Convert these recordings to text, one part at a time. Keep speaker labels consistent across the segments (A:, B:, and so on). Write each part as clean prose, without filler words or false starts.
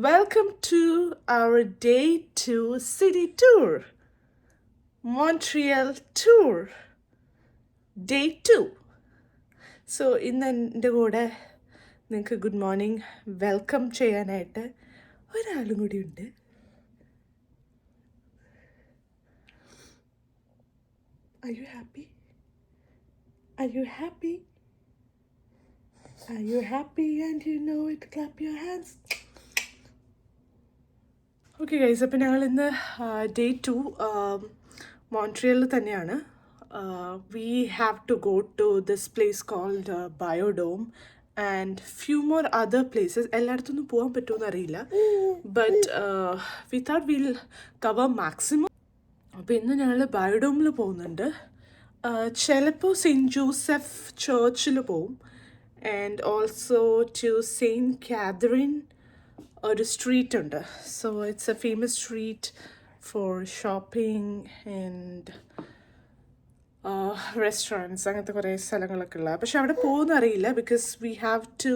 A: Welcome to our day 2 city tour, Montreal tour, day 2. So, ഇന്ന് എൻ്റെ കൂടെ നിങ്ങൾക്ക് ഗുഡ് മോർണിംഗ് വെൽക്കം ചെയ്യാനായിട്ട് ഒരാളും കൂടി ഉണ്ട്. Are you happy? Are you happy? Are you happy and you know it? Clap your hands. Okay guys, അപ്പോൾ ഞങ്ങൾ ഇന്ന് ഡേ 2 മോൺട്രിയലിൽ തന്നെയാണ്. We have to go to this place called Biodome and few more other places. എല്ലായിടത്തൊന്നും പോകാൻ പറ്റുമെന്ന് അറിയില്ല, but we thought will cover maximum. അപ്പോൾ ഇന്ന് ഞങ്ങൾ ബയോഡോമിൽ പോകുന്നുണ്ട്. ചിലപ്പോൾ സെയിൻറ്റ് ജോസഫ് ചേർച്ചിൽ പോവും and also to Saint Catherine ഒരു സ്ട്രീറ്റ് ഉണ്ട്. So it's a famous street for shopping and restaurants, അങ്ങനത്തെ കുറേ സ്ഥലങ്ങളൊക്കെ ഉള്ള. പക്ഷെ അവിടെ പോകുന്ന അറിയില്ല, because we have to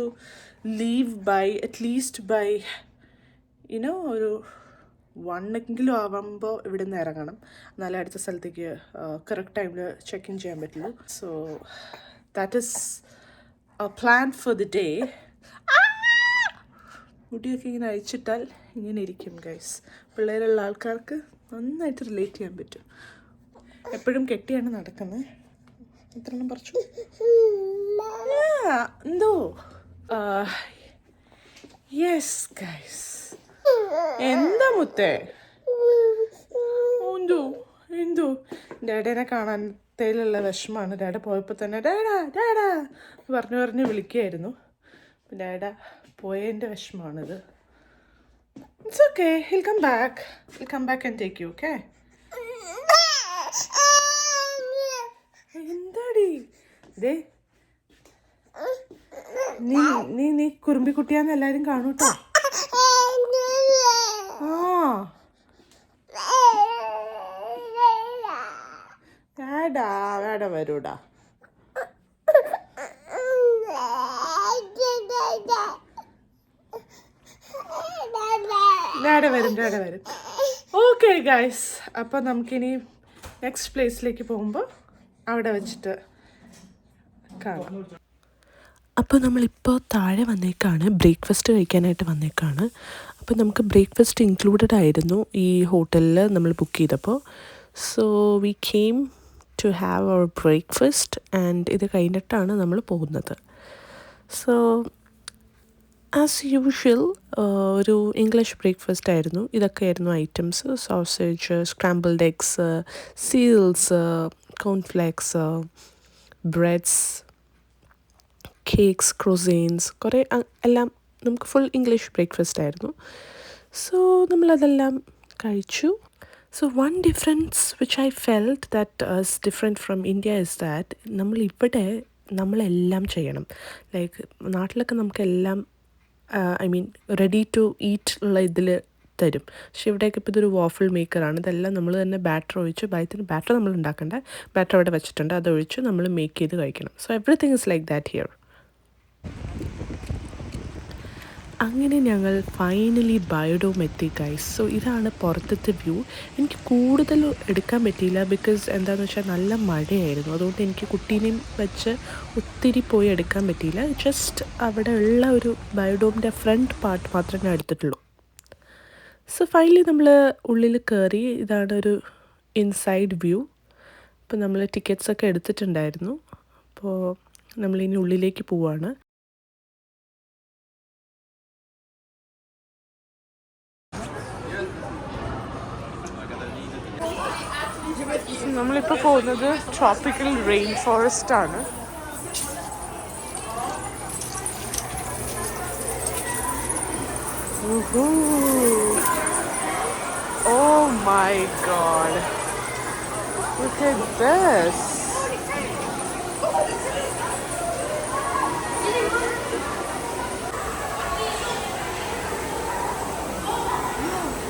A: leave by at least by you know ഒരു 1 ആവുമ്പോൾ ഇവിടെ നിന്ന് ഇറങ്ങണം, എന്നാലും അടുത്ത സ്ഥലത്തേക്ക് കറക്റ്റ് ടൈമിൽ ചെക്ക് ഇൻ ചെയ്യാൻ പറ്റുള്ളൂ. So that is A plan for the day. മുടിയൊക്കെ ഇങ്ങനെ അഴിച്ചിട്ടാൽ ഇങ്ങനെ ഇരിക്കും ഗൈസ്. പിള്ളേരുള്ള ആൾക്കാർക്ക് നന്നായിട്ട് റിലേറ്റ് ചെയ്യാൻ പറ്റും. എപ്പോഴും കെട്ടിയാണ് നടക്കുന്നത്. എത്രണ്ണം പറിച്ചു? എന്തോ യെസ് ഗൈസ്. എന്താ മുത്തേ? എന്തോ എന്തോ ഡാഡേനെ കാണാത്തതിലുള്ള വിഷമാണ്. ഡാഡ പോയപ്പോൾ തന്നെ ഡാഡാ ഡാഡാ പറഞ്ഞ് വിളിക്കുകയായിരുന്നു. ഡാഡ പോയതിൻ്റെ വിഷമാണിത്. It's okay, he'll come back and take you, okay? എന്താടി ദേ നീ കുറുമ്പിക്കുട്ടിയാന്ന് എല്ലാരും കാണൂട്ടോ. ഡാഡ വരൂടാ. ഡാഡ വരും. ഓക്കെ ഗൈസ്, അപ്പോൾ നമുക്കിനി നെക്സ്റ്റ് പ്ലേസിലേക്ക് പോകുമ്പോൾ അവിടെ വെച്ചിട്ട് കാണാം.
B: അപ്പോൾ നമ്മളിപ്പോൾ താഴെ വന്നേക്കാണ്, ബ്രേക്ക്ഫാസ്റ്റ് കഴിക്കാനായിട്ട് വന്നേക്കാണ്. അപ്പോൾ നമുക്ക് ബ്രേക്ക്ഫാസ്റ്റ് ഇൻക്ലൂഡഡ് ആയിരുന്നു ഈ ഹോട്ടലിൽ നമ്മൾ ബുക്ക് ചെയ്തപ്പോൾ. So we came to have our breakfast and ഇത് കഴിഞ്ഞിട്ടാണ് നമ്മൾ പോകുന്നത്. സോ ആസ് യൂഷ്വൽ ഒരു ഇംഗ്ലീഷ് ബ്രേക്ക്ഫാസ്റ്റ് ആയിരുന്നു. ഇതൊക്കെയായിരുന്നു items: sausage, scrambled eggs, cereals, cornflakes, breads, cakes, croissants, കുറേ എല്ലാം നമുക്ക് ഫുൾ ഇംഗ്ലീഷ് ബ്രേക്ക്ഫാസ്റ്റ് ആയിരുന്നു. സോ നമ്മളതെല്ലാം കഴിച്ചു. So one difference which I felt that is different from India is that നമ്മളെല്ലാം ചെയ്യണം. ലൈക്ക് നാട്ടിലൊക്കെ നമുക്കെല്ലാം റെഡി ടു ഈറ്റ് ഉള്ള ഇതിൽ തരും. പക്ഷെ ഇവിടെയൊക്കെ ഇപ്പോൾ ഇതൊരു വാഫിൾ മേക്കറാണ്. ഇതെല്ലാം നമ്മൾ തന്നെ ബാറ്റർ ഒഴിച്ച്, ബാറ്റർ നമ്മൾ ഉണ്ടാക്കേണ്ട, ബാറ്റർ അവിടെ വെച്ചിട്ടുണ്ട്, അതൊഴിച്ച് നമ്മൾ മേക്ക് ചെയ്ത് കഴിക്കണം. So everything is like that here. അങ്ങനെ ഞങ്ങൾ ഫൈനലി ബയോഡോം എത്തി ഗൈസ്. സോ ഇതാണ് പുറത്തത്തെ വ്യൂ. എനിക്ക് കൂടുതൽ എടുക്കാൻ പറ്റിയില്ല, ബിക്കോസ് എന്താണെന്ന് വെച്ചാൽ നല്ല മഴയായിരുന്നു. അതുകൊണ്ട് എനിക്ക് കുട്ടീനെയും വെച്ച് ഒത്തിരി പോയി എടുക്കാൻ പറ്റിയില്ല. ജസ്റ്റ് അവിടെ ഉള്ള ഒരു ബയോഡോമിൻ്റെ ഫ്രണ്ട് പാർട്ട് മാത്രമേ ഞാൻ എടുത്തിട്ടുള്ളൂ. സോ ഫൈനലി നമ്മൾ ഉള്ളിൽ കയറി. ഇതാണ് ഒരു ഇൻസൈഡ് വ്യൂ. അപ്പോൾ നമ്മൾ ടിക്കറ്റ്സൊക്കെ എടുത്തിട്ടുണ്ടായിരുന്നു. അപ്പോൾ നമ്മളിനി ഉള്ളിലേക്ക് പോവാണ്.
A: നമ്മളിപ്പോൾ പോകുന്നത് ട്രോപ്പിക്കൽ റെയിൻ ഫോറസ്റ്റ് ആണ്. Oh my god, look at this.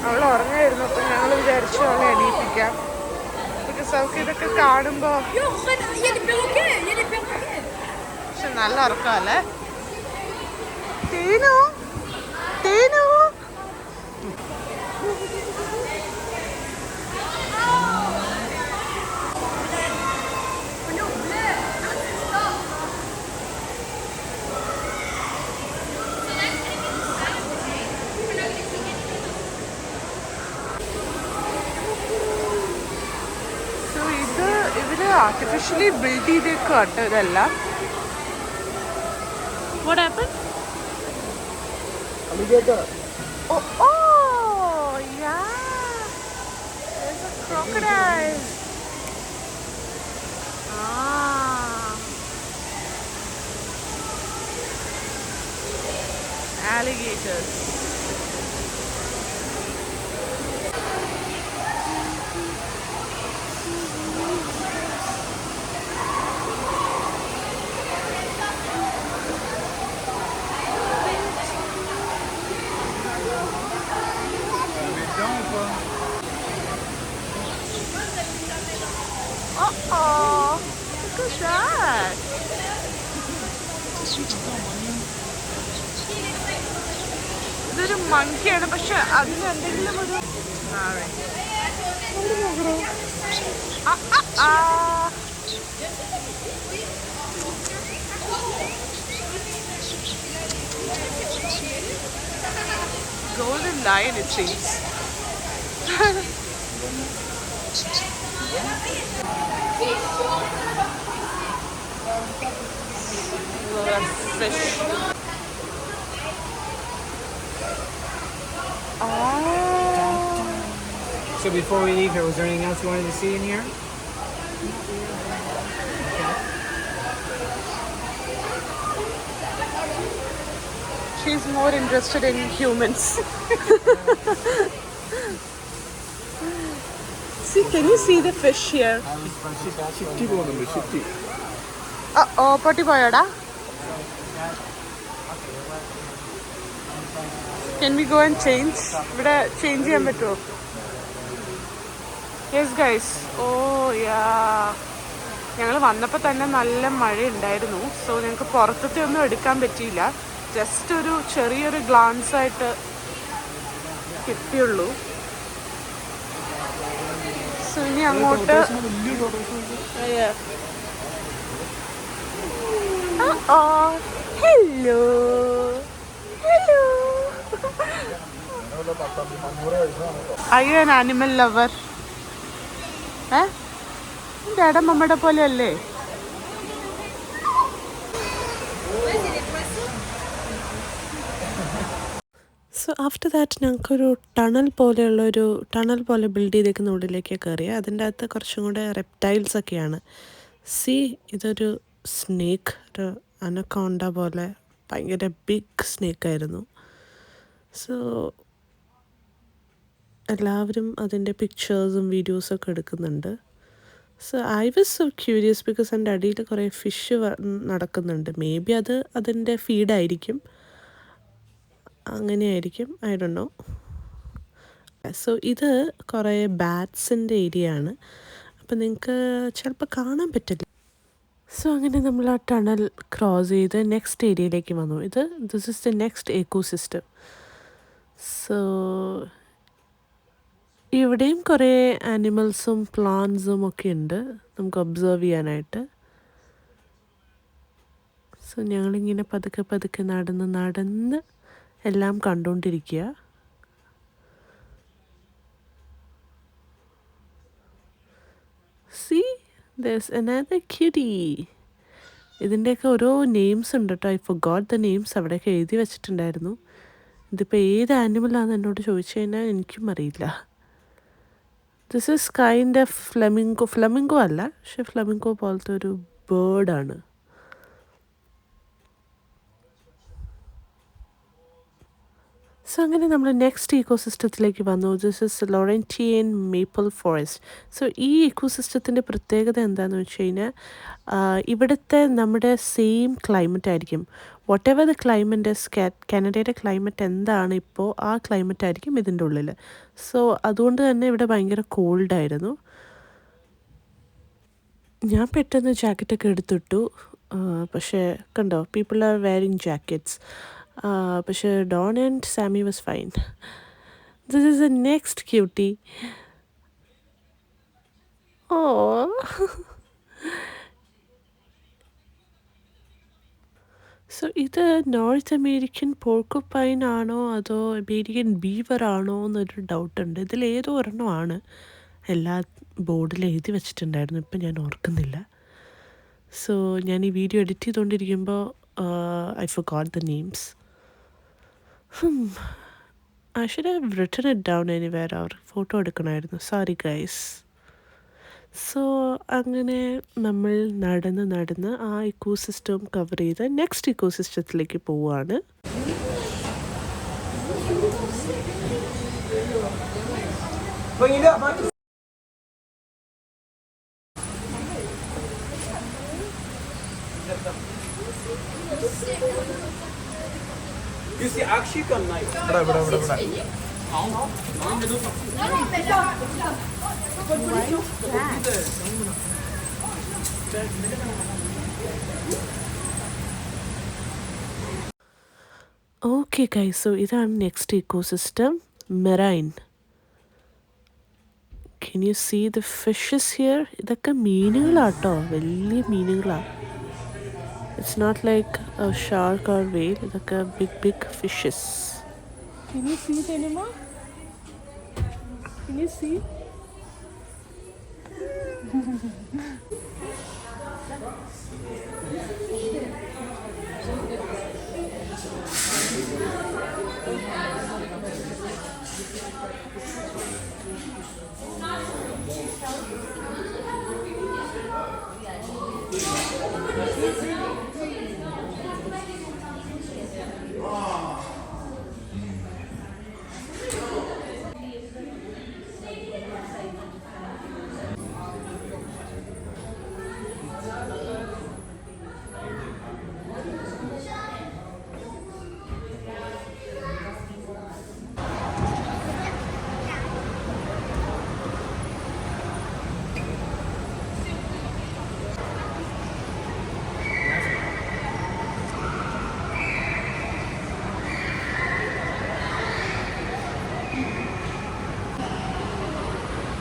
A: അവൾ ഉറങ്ങായിരുന്നു. അപ്പം ഞങ്ങൾ വിചാരിച്ചു അവളെ എണീപ്പിക്കാം. അവൾക്ക് ഇതൊക്കെ കാണുമ്പോൾ പക്ഷെ നല്ല ഉറക്കമല്ലേ. ടീനു ആർട്ടിഫിഷ്യലി ബിൽഡ് ചെയ്തേക്കും കേട്ടോ ഇതെല്ലാം. What happened?
C: Alligator.
A: Oh, yeah. There's a crocodile. Ah. Alligators. Uh-oh. Look at that. ഇതൊരു മങ്കിയാണ്, പക്ഷെ അതിന് എന്തെങ്കിലും ഒരു golden lion it seems. Fish.
C: So before we leave here, was there anything else you wanted to see in here?
A: She's more interested in humans. See, can you see the fish here? Oh, potty boyada. Can we go and change? ഇവിടെ change ചെയ്യാൻ പറ്റുമോ? Yes guys. ഓ യാ, ഞങ്ങൾ വന്നപ്പോൾ തന്നെ നല്ല മഴ ഉണ്ടായിരുന്നു. So ഞങ്ങൾക്ക് പുറത്തത്തെ ഒന്നും എടുക്കാൻ പറ്റിയില്ല. ജസ്റ്റ് ഒരു ചെറിയൊരു ഗ്ലാൻസ് ആയിട്ട് കിട്ടിയുള്ളൂ. സോ ഇനി അങ്ങോട്ട് hello hello. Are you an animal lover? ഡാഡ മമ്മയുടെ പോലെ അല്ലേ?
B: സോ ആഫ്റ്റർ ദാറ്റ് ഞങ്ങൾക്കൊരു ടണൽ പോലെ ബിൽഡ് ചെയ്തേക്കുന്ന ഉള്ളിലേക്ക് കയറി. അതിൻ്റെ അകത്ത് കുറച്ചും കൂടെ റെപ്റ്റൈൽസ് ഒക്കെയാണ്. സി, ഇതൊരു സ്നേക്ക്, ഒരു അനക്കോണ്ട പോലെ ഭയങ്കര ബിഗ് സ്നേക്കായിരുന്നു. സോ എല്ലാവരും അതിൻ്റെ പിക്ചേഴ്സും വീഡിയോസൊക്കെ എടുക്കുന്നുണ്ട്. So I was so curious because എൻ്റെ അടിയിൽ കുറേ ഫിഷ് നടക്കുന്നുണ്ട്. മേ ബി അത് അതിൻ്റെ ഫീഡായിരിക്കും, അങ്ങനെയായിരിക്കും, ഐ ഡോണ്ട് നോ. സോ ഇത് കുറേ ബാറ്റ്സിൻ്റെ ഏരിയ ആണ്. അപ്പം നിങ്ങൾക്ക് ചിലപ്പോൾ കാണാൻ പറ്റില്ല. സോ അങ്ങനെ നമ്മൾ ആ ടണൽ ക്രോസ് ചെയ്ത് നെക്സ്റ്റ് ഏരിയയിലേക്ക് വന്നു. This is the next ecosystem. So ഇവിടെയും കുറേ ആനിമൽസും പ്ലാന്റ്സും ഒക്കെ ഉണ്ട് നമുക്ക് ഒബ്സർവ് ചെയ്യാനായിട്ട്. സോ ഞങ്ങളിങ്ങനെ പതുക്കെ നടന്ന് എല്ലാം കണ്ടുകൊണ്ടിരിക്കുക. See, there's another kitty. ഇതിൻ്റെയൊക്കെ ഓരോ നെയിംസ് ഉണ്ട് കേട്ടോ. I forgot the names. അവിടെയൊക്കെ എഴുതി വെച്ചിട്ടുണ്ടായിരുന്നു. ഇതിപ്പോൾ ഏത് ആനിമലാണെന്ന് എന്നോട് ചോദിച്ചു കഴിഞ്ഞാൽ എനിക്കും അറിയില്ല. This is kind of flamingo അല്ല, പക്ഷെ ഫ്ലെമിംഗോ പോലത്തെ ഒരു ബേർഡാണ്. സോ അങ്ങനെ നമ്മൾ നെക്സ്റ്റ് ഇക്കോസിസ്റ്റത്തിലേക്ക് വന്നു. This is Laurentian maple forest. So ഈ ഇക്കോസിസ്റ്റത്തിൻ്റെ പ്രത്യേകത എന്താണെന്ന് വെച്ച് കഴിഞ്ഞാൽ ഇവിടുത്തെ നമ്മുടെ സെയിം ക്ലൈമറ്റ് ആയിരിക്കും. Whatever the climate is, കാനഡയുടെ ക്ലൈമറ്റ് എന്താണ് ഇപ്പോൾ, ആ ക്ലൈമറ്റ് ആയിരിക്കും ഇതിൻ്റെ ഉള്ളിൽ. സോ അതുകൊണ്ട് തന്നെ ഇവിടെ ഭയങ്കര കോൾഡായിരുന്നു. ഞാൻ പെട്ടെന്ന് ജാക്കറ്റൊക്കെ എടുത്തിട്ടു. പക്ഷേ കണ്ടോ, പീപ്പിൾ ആർ വെയറിങ് ജാക്കറ്റ്സ്. പക്ഷേ Don and Sammy was fine. This is the next cutie. Oh, so ഇത് നോർത്ത് അമേരിക്കൻ പോർക്കുപൈൻ ആണോ അതോ അമേരിക്കൻ ബീവർ ആണോ എന്നൊരു ഡൗട്ടുണ്ട്. ഇതിലേതോ ഒരെണ്ണമാണ് എല്ലാ ബോർഡിൽ എഴുതി വെച്ചിട്ടുണ്ടായിരുന്നു. ഇപ്പം ഞാൻ ഓർക്കുന്നില്ല. സോ ഞാൻ ഈ വീഡിയോ എഡിറ്റ് ചെയ്തുകൊണ്ടിരിക്കുമ്പോൾ I forgot the names. I should have written it down anywhere or photo എടുക്കണമായിരുന്നു. Sorry guys. സോ അങ്ങനെ നമ്മൾ നടന്ന് ആ ഇക്കോ സിസ്റ്റം കവർ ചെയ്ത് നെക്സ്റ്റ് ഇക്കോ സിസ്റ്റത്തിലേക്ക് പോവുകയാണ്.
C: You see, Akshi come night.
B: Okay guys, so ഇതാണ് next ecosystem, marine. Can you see the fishes here? ഇതൊക്കെ മീനുകളാട്ടോ, വലിയ മീനുകളാണ്. It's not like shark or whale. ഇതൊക്കെ big fishes. Can you see it anymore? Can you see?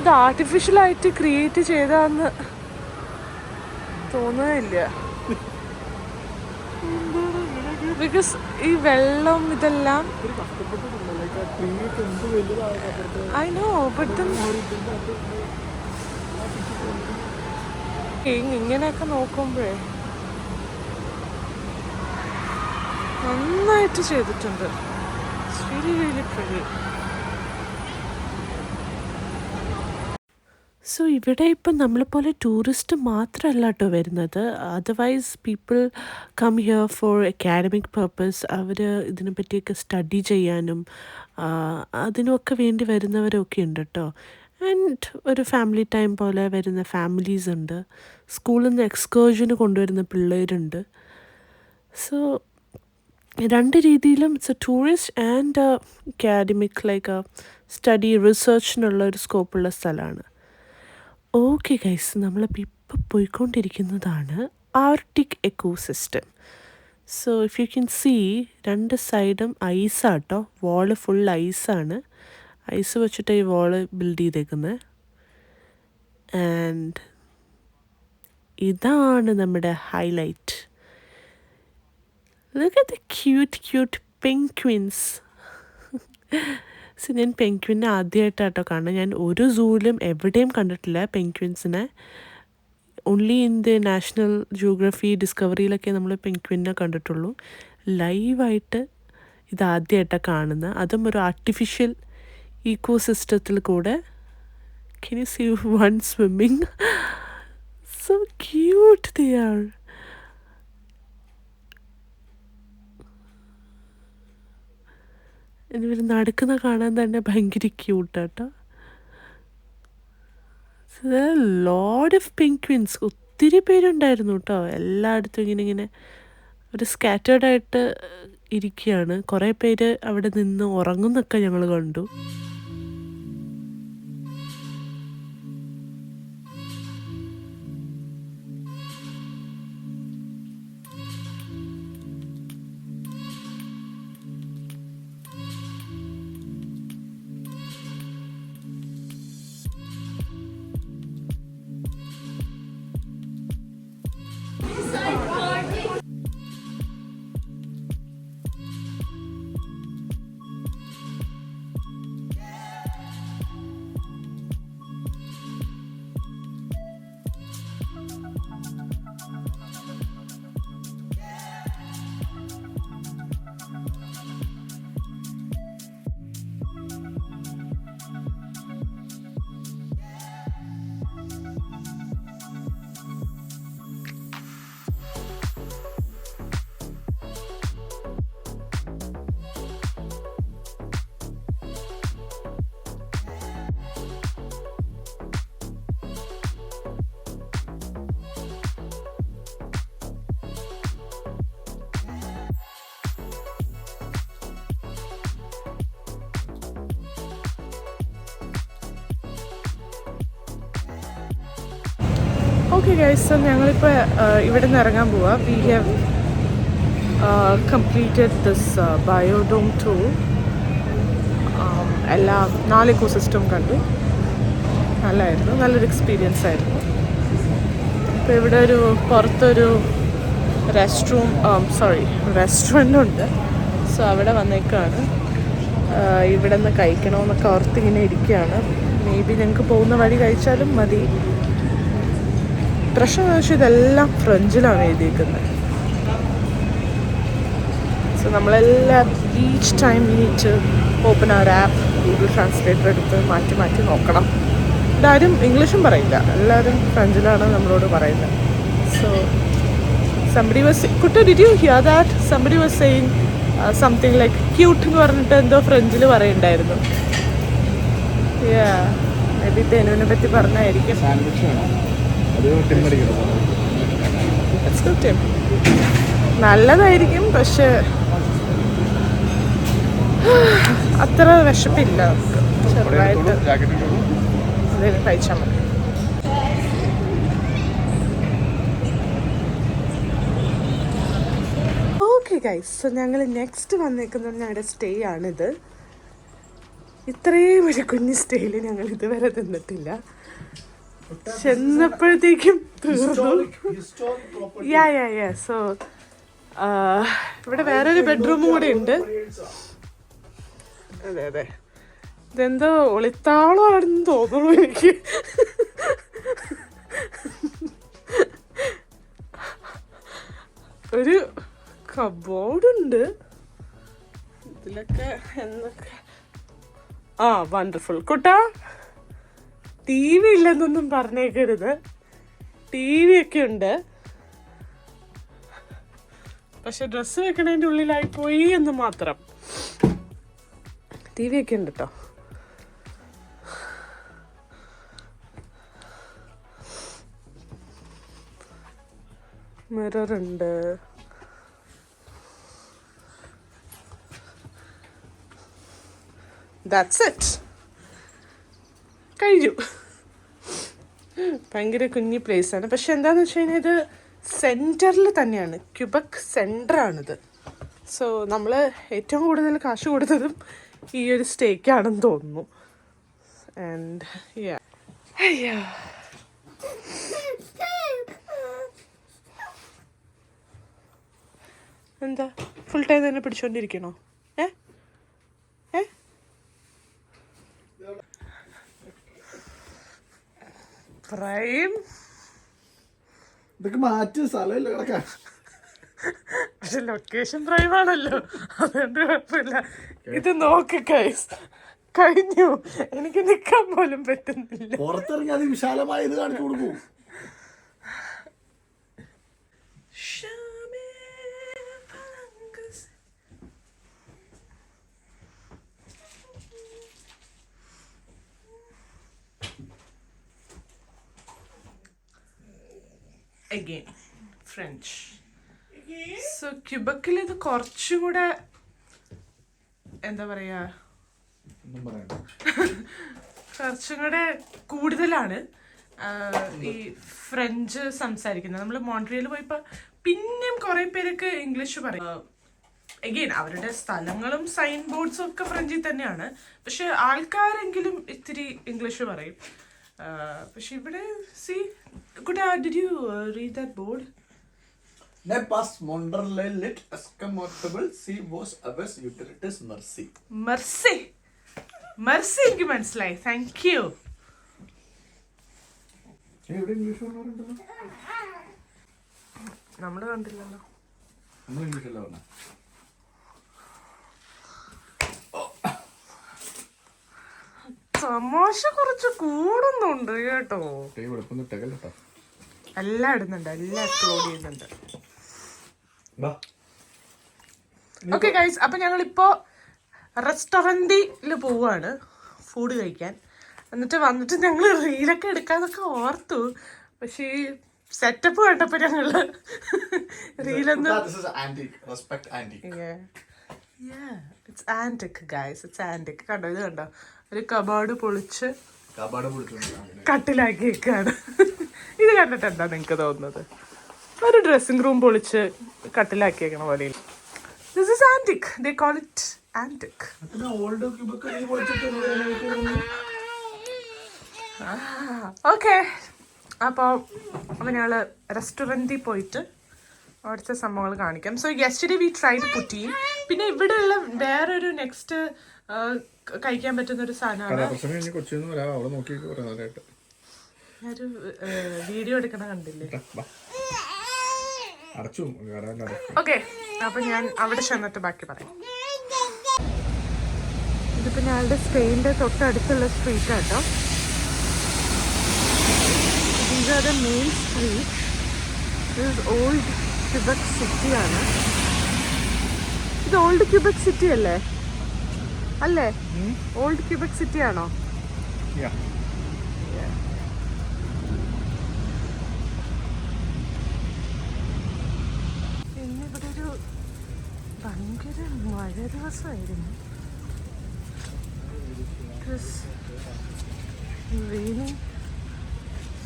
B: ഇത് ആർട്ടിഫിഷ്യലായിട്ട് create ചെയ്താന്ന് തോന്നുന്നില്ല. Because ഈ വെള്ളം ഇതെല്ലാം ഐ നോ, ബട്ട് ഇങ്ങനെയൊക്കെ നോക്കുമ്പോഴേ നന്നായിട്ട് ചെയ്തിട്ടുണ്ട്. It's really really pretty. So ഇവിടെ ഇപ്പം നമ്മളെപ്പോലെ ടൂറിസ്റ്റ് മാത്രമല്ല കേട്ടോ വരുന്നത്. Otherwise people come here for academic purpose. അവർ ഇതിനെ പറ്റിയൊക്കെ സ്റ്റഡി ചെയ്യാനും അതിനൊക്കെ വേണ്ടി വരുന്നവരൊക്കെ ഉണ്ട് കേട്ടോ. ആൻഡ് ഒരു ഫാമിലി ടൈം പോലെ വരുന്ന ഫാമിലീസ് ഉണ്ട്. സ്കൂളിൽ നിന്ന് എക്സ്കേർഷന് കൊണ്ടുവരുന്ന പിള്ളേരുണ്ട്. സോ രണ്ട് രീതിയിലും it's a tourist and academic like study റിസർച്ചിനുള്ള ഒരു സ്കോപ്പുള്ള സ്ഥലമാണ്. ഓക്കെ ഗൈസ്, നമ്മളിപ്പോൾ ഇപ്പോൾ പോയിക്കൊണ്ടിരിക്കുന്നതാണ് arctic ecosystem. So if you can see, രണ്ട് സൈഡും ഐസാട്ടോ, വാള് ഫുൾ ഐസാണ്. ഐസ് വെച്ചിട്ട് ഈ വാള് ബിൽഡ് ചെയ്തേക്കുന്നത്. ആൻഡ് ഇതാണ് നമ്മുടെ highlight. Look at the cute penguins. So ഞാൻ പെൻഗ്വിനെ ആദ്യമായിട്ടാട്ടോ കാണുന്നത്. ഞാൻ ഒരു സൂവിലും എവിടെയും കണ്ടിട്ടില്ല പെൻഗ്വിൻസിനെ. Only in the National Geography ഡിസ്കവറിയിലൊക്കെ നമ്മൾ പെൻഗ്വിനെ കണ്ടിട്ടുള്ളൂ. ലൈവായിട്ട് ഇതാദ്യമായിട്ടാണ് കാണുന്നത്, അതും ഒരു ആർട്ടിഫിഷ്യൽ ഈക്കോ സിസ്റ്റത്തിൽ കൂടെ. Can you see one swimming? So cute they are. ഇവർ നടക്കുന്ന കാണാൻ തന്നെ ഭയങ്കര ക്യൂട്ടാട്ടോ. ലോഡ് ഓഫ് പെൻഗ്വിൻസ്, ഒത്തിരി പേരുണ്ടായിരുന്നു കേട്ടോ. എല്ലായിടത്തും ഇങ്ങനെ ഒരു സ്കാറ്റേർഡായിട്ട് ഇരിക്കുകയാണ്. കുറേ പേര് അവിടെ നിന്ന് ഉറങ്ങുന്നൊക്കെ ഞങ്ങൾ കണ്ടു.
A: ഓക്കെ ഗൈസ്, സോ ഞങ്ങളിപ്പോൾ ഇവിടെ നിന്ന് ഇറങ്ങാൻ പോവാം. We have completed this biodome tour. എല്ലാ 4 ഇക്കോസിസ്റ്റം കണ്ടു. നല്ലതായിരുന്നു, നല്ലൊരു എക്സ്പീരിയൻസ് ആയിരുന്നു. ഇപ്പോൾ ഇവിടെ ഒരു പുറത്തൊരു റെസ്റ്റോറൻ്റ് ഉണ്ട്. സോ അവിടെ വന്നേക്കാണ്. ഇവിടെ നിന്ന് കഴിക്കണമെന്നൊക്കെ ഓർത്തിങ്ങനെ ഇരിക്കുകയാണ്. മേ ബി ഞങ്ങൾക്ക് പോകുന്ന വഴി കഴിച്ചാലും മതി. പ്രശ്നം എന്ന് വെച്ചാൽ ഇതെല്ലാം ഫ്രഞ്ചിലാണ് എഴുതിയിരിക്കുന്നത്. സോ നമ്മളെല്ലാം each time we need to open our app, Google translator എടുത്ത് മാറ്റി മാറ്റി നോക്കണം. ഇതാരും ഇംഗ്ലീഷും പറയില്ല, എല്ലാവരും ഫ്രഞ്ചിലാണ് നമ്മളോട് പറയുന്നത്. So somebody was Kutta, did you hear that? Somebody was saying something like cute എന്ന് പറഞ്ഞിട്ട് എന്തോ ഫ്രഞ്ചിൽ പറയുന്നുണ്ടായിരുന്നു. മേ ബി തെനുവിനെ പറ്റി പറഞ്ഞായിരിക്കും. നല്ലതായിരിക്കും, പക്ഷെ അത്ര വിശപ്പില്ല. ചെറുതായിട്ട് എന്തെങ്കിലും കഴിച്ചാൽ മതി. ഓക്കെ ഗൈസ്, സോ ഞങ്ങൾ നെക്സ്റ്റ് വന്നേക്കുന്നത് ഞങ്ങളുടെ സ്റ്റേ ആണിത്. ഇത്രയും ഒരു കുഞ്ഞു സ്റ്റേയിൽ ഞങ്ങൾ ഇതുവരെ തിന്നിട്ടില്ല. ചെന്നപ്പോഴത്തേക്കും തീർന്നു. സോ ഇവിടെ വേറൊരു ബെഡ്റൂമും കൂടെ ഉണ്ട്. അതെ, ഇതെന്തോ ഒളിത്താളമാണെന്ന് തോന്നുന്നു എനിക്ക്. ഒരു കബോർഡുണ്ട് ഇതിലൊക്കെ. എന്നൊക്കെ വണ്ടർഫുൾ. കുട്ടാ, ടി വി ഇല്ലെന്നൊന്നും പറഞ്ഞേക്കരുത്. ടി വി ഒക്കെ ഉണ്ട്, പക്ഷെ ഡ്രസ്സ് വെക്കണതിൻ്റെ ഉള്ളിലായി പോയി എന്ന് മാത്രം. ടി വി ഒക്കെ ഉണ്ട് കേട്ടോ. മിററുണ്ട്. ദാറ്റ്സ് ഇറ്റ്, കഴിഞ്ഞു. ഭയങ്കര കുഞ്ഞി പ്ലേസാണ്, പക്ഷെ എന്താണെന്ന് വെച്ച് കഴിഞ്ഞാൽ ഇത് സെൻറ്ററിൽ തന്നെയാണ്. ക്യൂബക് സെൻറ്ററാണിത്. സോ നമ്മൾ ഏറ്റവും കൂടുതൽ കാശ് കൊടുത്തതും ഈ ഒരു സ്റ്റേക്കാണെന്ന് തോന്നുന്നു. ആൻഡ് അയ്യോ, എന്താ ഫുൾ ടൈം തന്നെ പിടിച്ചോണ്ടിരിക്കണോ? പ്രൈം
D: ഇതൊക്കെ മാറ്റി സ്ഥലമില്ല കിടക്കാൻ.
A: പക്ഷെ ലൊക്കേഷൻ പ്രൈം ആണല്ലോ, അതുകൊണ്ട് കുഴപ്പമില്ല. ഇത് നോക്ക് ഗൈസ്, കഴിഞ്ഞു. എനിക്ക് നിൽക്കാൻ പോലും പറ്റുന്നില്ല.
D: പുറത്തിറങ്ങി അത് വിശാലമായ ഇത് കാണിച്ചു കൊടുക്കും.
A: Again, French. So ക്യൂബക്കിൽ ഇത് കുറച്ചും കൂടെ എന്താ പറയാ, കുറച്ചും കൂടെ കൂടുതലാണ് ഈ ഫ്രഞ്ച് സംസാരിക്കുന്നത്. നമ്മൾ മോൺട്രിയൽ പോയപ്പോൾ പിന്നെയും കുറേ പേരൊക്കെ ഇംഗ്ലീഷ് പറയും. എഗെയിൻ അവരുടെ സ്ഥലങ്ങളും സൈൻ ബോർഡ്സും ഒക്കെ ഫ്രഞ്ചിൽ തന്നെയാണ്, പക്ഷെ ആൾക്കാരെങ്കിലും ഇത്തിരി ഇംഗ്ലീഷ് പറയും. പക്ഷെ ഇവിടെ did you read that board?
D: Ne pas mondrale lit escamotable si vos aves utilities merci.
A: Merci എനിക്ക് മനസ്സിലായി, താങ്ക് യു.
D: ഇവിടെ ഇംഗ്ലീഷ് പറഞ്ഞിട്ടുണ്ടല്ലോ,
A: നമ്മൾ കണ്ടില്ലല്ലോ.
D: നമ്മൾ ഇംഗ്ലീഷല്ല പറഞ്ഞ.
A: തമാശ കുറച്ച് കൂടുന്നുണ്ട് കേട്ടോ. എല്ലാം ഇടുന്നുണ്ട്, എല്ലാം അപ്ലോഡ് ചെയ്യുന്നുണ്ട്. ഓക്കെ ഗൈസ്, അപ്പൊ ഞങ്ങളിപ്പോ റെസ്റ്റോറൻറ്റിൽ പോവാണ് ഫുഡ് കഴിക്കാൻ. എന്നിട്ട് വന്നിട്ട് ഞങ്ങൾ റീലൊക്കെ എടുക്കാന്നൊക്കെ ഓർത്തു, പക്ഷേ സെറ്റപ്പ് കണ്ടപ്പോ ഞങ്ങള് റീലൊന്നും it's antique guys, it's antique. കണ്ടോ, ഇത് കണ്ടോ, ഒരു കബോർഡ് പൊളിച്ച് കട്ടിലാക്കി വെക്കാണ്. ഇത് കണ്ടിട്ട് എന്താ നിങ്ങൾക്ക് തോന്നുന്നത്? ഒരു ഡ്രസ്സിംഗ് റൂം പൊളിച്ച് കട്ടിലാക്കിയേക്കണ പോലെ. This is antique, they call it antique. Okay, അപ്പോൾ ഞങ്ങൾ റെസ്റ്റോറൻറ്റിൽ പോയിട്ട് അവിടുത്തെ സംഭവങ്ങൾ കാണിക്കാം. So yesterday we tried poutine. പിന്നെ ഇവിടെയുള്ള വേറൊരു നെക്സ്റ്റ് കഴിക്കാൻ പറ്റുന്ന ഒരു സാധനമാണ്. ഒരു വീഡിയോ എടുക്കണ കണ്ടില്ലേ? ഓക്കെ, അപ്പൊ ഞാൻ അവിടെ ചെന്നിട്ട് ബാക്കി പറയാം. ഇതിപ്പോ ഞങ്ങളുടെ സ്പെയിൻ്റെ തൊട്ടടുത്തുള്ള സ്ട്രീറ്റ് ആട്ടോ. These are the main street. ഇത് ഓൾഡ് ക്യൂബക് സിറ്റി ആണ്. ഇത് ഓൾഡ് ക്യൂബക് സിറ്റി അല്ലേ? അല്ലേ? ഓൾഡ് ക്യൂബക് സിറ്റി ആണോ? ഇന്നിവിടെ ഒരു ഭയങ്കര മഴ ദിവസമായിരുന്നു. Raining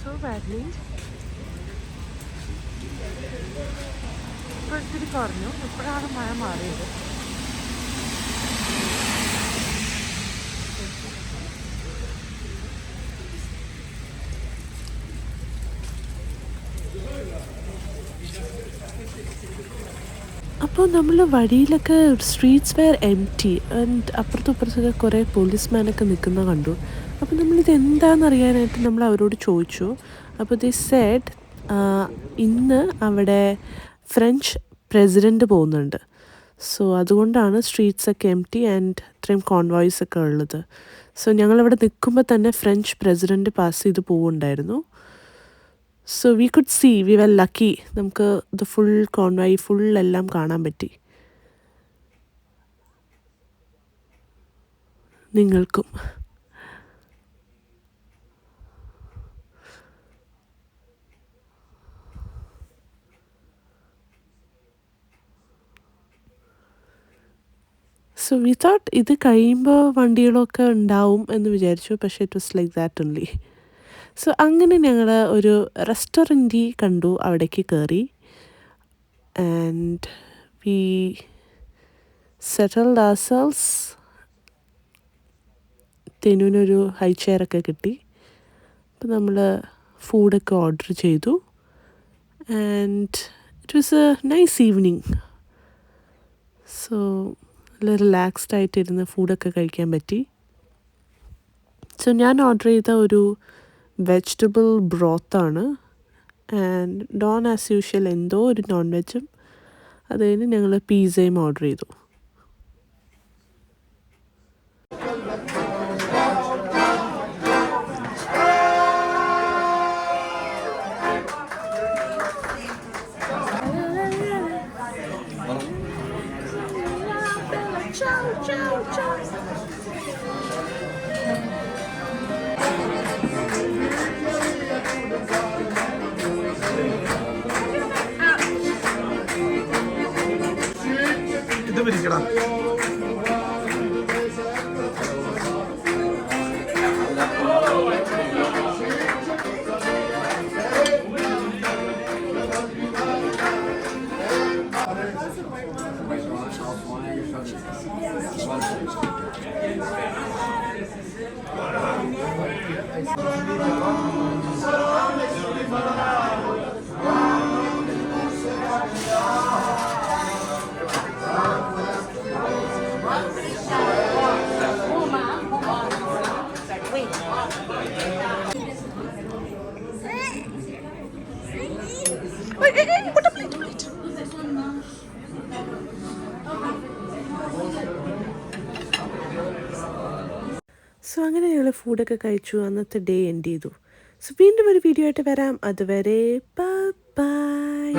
A: so badly. ഇപ്പോൾ ഇത്തിരി കുറഞ്ഞു. ഇപ്പോഴാണ് മഴ മാറിയത്.
B: അപ്പോൾ നമ്മൾ വഴിയിലൊക്കെ സ്ട്രീറ്റ്സ് വെയർ എംപ്റ്റി ആൻഡ് അപ്പുറത്തും ഇപ്പുറത്തൊക്കെ കുറേ പോലീസ്മാനൊക്കെ നിൽക്കുന്ന കണ്ടു. അപ്പോൾ നമ്മളിത് എന്താണെന്ന് അറിയാനായിട്ട് നമ്മൾ അവരോട് ചോദിച്ചു. അപ്പോൾ ദേ സെഡ് ഇന്ന് അവിടെ ഫ്രഞ്ച് പ്രസിഡൻറ്റ് പോകുന്നുണ്ട്. സോ അതുകൊണ്ടാണ് സ്ട്രീറ്റ്സൊക്കെ എംപ്റ്റി ആൻഡ് ഇത്രയും കോൺവോയ്സ് ഒക്കെ ഉള്ളത്. സോ ഞങ്ങളിവിടെ നിൽക്കുമ്പോൾ തന്നെ ഫ്രഞ്ച് പ്രസിഡൻറ്റ് പാസ് ചെയ്ത് പോവുണ്ടായിരുന്നു. So we could see, we well lucky, നമുക്ക് ഇത് ഫുൾ കോൺവോയ് ഫുൾ എല്ലാം കാണാൻ പറ്റി. നിങ്ങൾക്കും സോ വി തോട്ട് ഇത് കഴിയുമ്പോൾ വണ്ടികളൊക്കെ ഉണ്ടാവും എന്ന് വിചാരിച്ചു. പക്ഷേ it was like that only. So അങ്ങനെ ഞങ്ങൾ ഒരു റെസ്റ്റോറൻറ്റിൽ കണ്ടു, അവിടേക്ക് കയറി. And we settled ourselves. തെനുവിനൊരു ഹൈ ചെയറൊക്കെ കിട്ടി. അപ്പോൾ നമ്മൾ ഫുഡൊക്കെ ഓർഡർ ചെയ്തു. And it was a nice evening. So നല്ല റിലാക്സ്ഡ് ആയിട്ടിരുന്ന് ഫുഡൊക്കെ കഴിക്കാൻ പറ്റി. സോ ഞാൻ ഓർഡർ ചെയ്ത ഒരു വെജിറ്റബിൾ ബ്രോത്താണ്. ആൻഡ് ഡോൺ ആസ് യൂഷ്വൽ എന്തോ ഒരു നോൺ വെജും. അത് കഴിഞ്ഞ് ഞങ്ങൾ പിസ്സയും ഓർഡർ ചെയ്തു.
D: ഇത് പിരിക്കണം.
B: സോ അങ്ങനെ ഞങ്ങൾ ഫുഡൊക്കെ കഴിച്ചു. അന്നത്തെ ഡേ എൻഡ് ചെയ്തു. സോ വീണ്ടും ഒരു വീഡിയോ ആയിട്ട് വരാം. അതുവരെ ബൈ.